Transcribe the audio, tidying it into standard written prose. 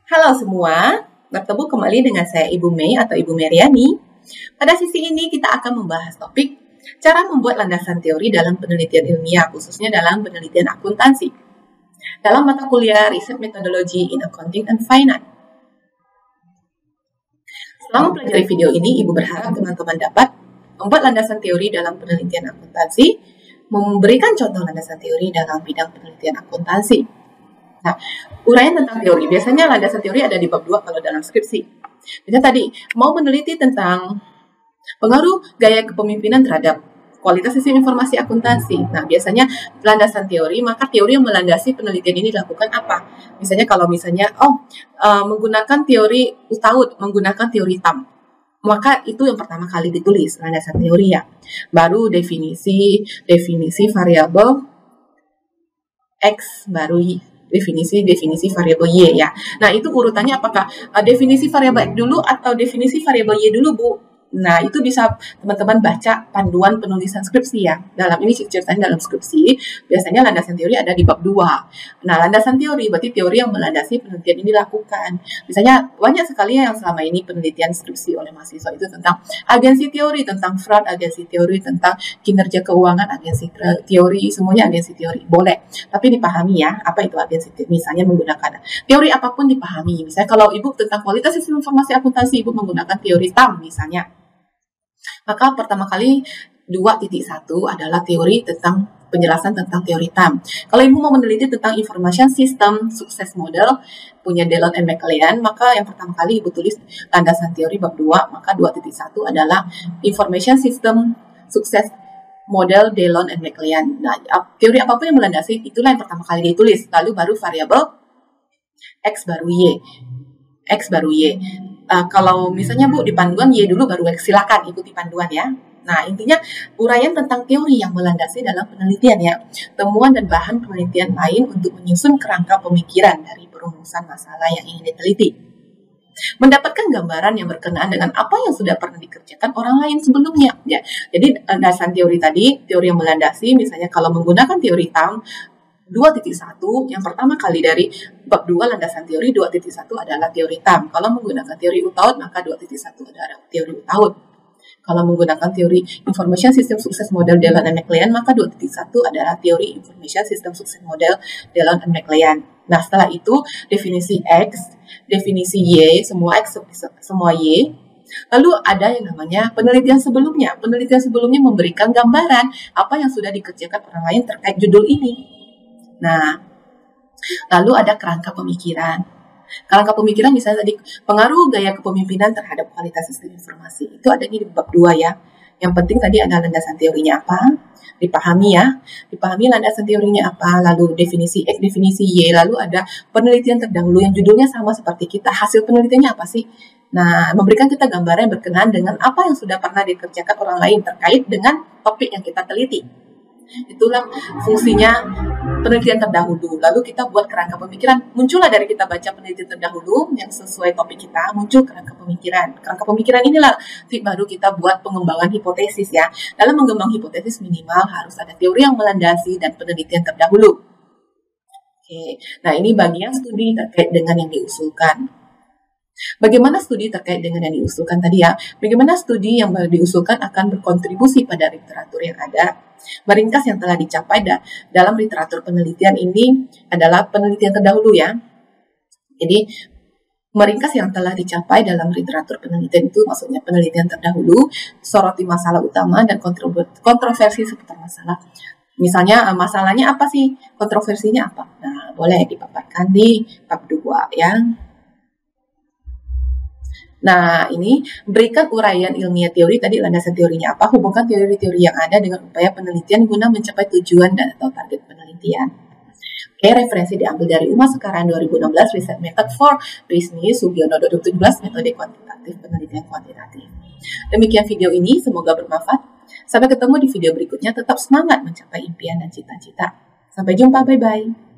Halo semua, bertemu kembali dengan saya Ibu Mei atau Ibu Meriani. Pada sesi ini kita akan membahas topik cara membuat landasan teori dalam penelitian ilmiah, khususnya dalam penelitian akuntansi. Dalam mata kuliah Research Methodology in Accounting and Finance. Selama mempelajari video ini, Ibu berharap teman-teman dapat membuat landasan teori dalam penelitian akuntansi, memberikan contoh landasan teori dalam bidang penelitian akuntansi. Nah, uraian tentang teori. Biasanya landasan teori ada di bab 2 kalau dalam skripsi. Misalnya tadi, mau meneliti tentang pengaruh gaya kepemimpinan terhadap kualitas sistem informasi akuntansi. Nah, biasanya landasan teori, maka teori yang melandasi penelitian ini dilakukan apa? Misalnya kalau menggunakan teori UTAUD, menggunakan teori TAM. Maka itu yang pertama kali ditulis, landasan teori ya. Baru definisi variabel X, baru definisi variabel Y ya. Nah, itu urutannya apakah definisi variabel X dulu atau definisi variabel Y dulu, Bu? Nah, itu bisa teman-teman baca panduan penulisan skripsi ya. Dalam ini ceritanya dalam skripsi, biasanya landasan teori ada di bab 2. Nah, landasan teori berarti teori yang melandasi penelitian ini dilakukan. Misalnya, banyak sekali yang selama ini penelitian skripsi oleh mahasiswa itu tentang agensi teori, tentang fraud, agensi teori, tentang kinerja keuangan, agensi teori, semuanya agensi teori. Boleh, tapi dipahami ya, apa itu agensi teori. Misalnya menggunakan teori apapun dipahami. Misalnya kalau Ibu tentang kualitas sistem informasi akuntansi, Ibu menggunakan teori TAM misalnya. Maka pertama kali 2.1 adalah teori tentang penjelasan tentang teori TAM. Kalau Ibu mau meneliti tentang Information System Success Model punya Dellon and McLean, maka yang pertama kali Ibu tulis landasan teori bab 2, maka 2.1 adalah Information System Success Model Dellon and McLean. Nah, teori apapun yang melandasi itulah yang pertama kali ditulis, lalu baru variabel X baru Y. X baru Y. Kalau misalnya Bu di panduan Y dulu baru X, silakan ikuti panduan ya. Nah, intinya uraian tentang teori yang melandasi dalam penelitian ya. Temuan dan bahan penelitian lain untuk menyusun kerangka pemikiran dari perumusan masalah yang ingin diteliti. Mendapatkan gambaran yang berkenaan dengan apa yang sudah pernah dikerjakan orang lain sebelumnya ya. Jadi landasan teori tadi, teori yang melandasi misalnya kalau menggunakan teori TAM 2.1 yang pertama kali dari bab 2 landasan teori 2.1 adalah teori TAM. Kalau menggunakan teori UTAUD maka 2.1 adalah teori UTAUD. Kalau menggunakan teori Information System Success Model Dellon and McLean maka 2.1 adalah teori Information System Success Model Dellon and McLean. Nah, setelah itu definisi X, definisi Y, semua X, semua Y. Lalu ada yang namanya penelitian sebelumnya. Penelitian sebelumnya memberikan gambaran apa yang sudah dikerjakan orang lain terkait judul ini. Nah, lalu ada kerangka pemikiran. Kerangka pemikiran misalnya tadi pengaruh gaya kepemimpinan terhadap kualitas sistem informasi. Itu adanya di bab 2 ya. Yang penting tadi ada landasan teorinya apa, dipahami ya. Dipahami landasan teorinya apa, lalu definisi X, definisi Y, lalu ada penelitian terdahulu yang judulnya sama seperti kita. Hasil penelitiannya apa sih? Nah, memberikan kita gambaran yang berkenaan dengan apa yang sudah pernah dikerjakan orang lain terkait dengan topik yang kita teliti. Itulah fungsinya penelitian terdahulu. Lalu kita buat kerangka pemikiran. Muncullah dari kita baca penelitian terdahulu yang sesuai topik kita, muncul kerangka pemikiran. Kerangka pemikiran inilah baru kita buat pengembangan hipotesis ya. Dalam mengembang hipotesis minimal harus ada teori yang melandasi dan penelitian terdahulu. Oke. Nah, ini bagian studi terkait dengan yang diusulkan. Bagaimana studi terkait dengan yang diusulkan tadi ya? Bagaimana studi yang diusulkan akan berkontribusi pada literatur yang ada? Meringkas yang telah dicapai dalam literatur penelitian ini adalah penelitian terdahulu ya. Jadi meringkas yang telah dicapai dalam literatur penelitian itu maksudnya penelitian terdahulu, soroti masalah utama dan kontroversi seputar masalah. Misalnya masalahnya apa sih? Kontroversinya apa? Nah, boleh dipaparkan di bab 2 ya. Nah, ini berikan uraian ilmiah teori, tadi landasan teorinya apa, hubungkan teori-teori yang ada dengan upaya penelitian guna mencapai tujuan dan atau target penelitian. Oke, referensi diambil dari UMA Sekarang 2016, Research Method for Business, Sugiono 2017, Metode Kuantitatif Penelitian Kuantitatif. Demikian video ini, semoga bermanfaat. Sampai ketemu di video berikutnya, tetap semangat mencapai impian dan cita-cita. Sampai jumpa, bye-bye.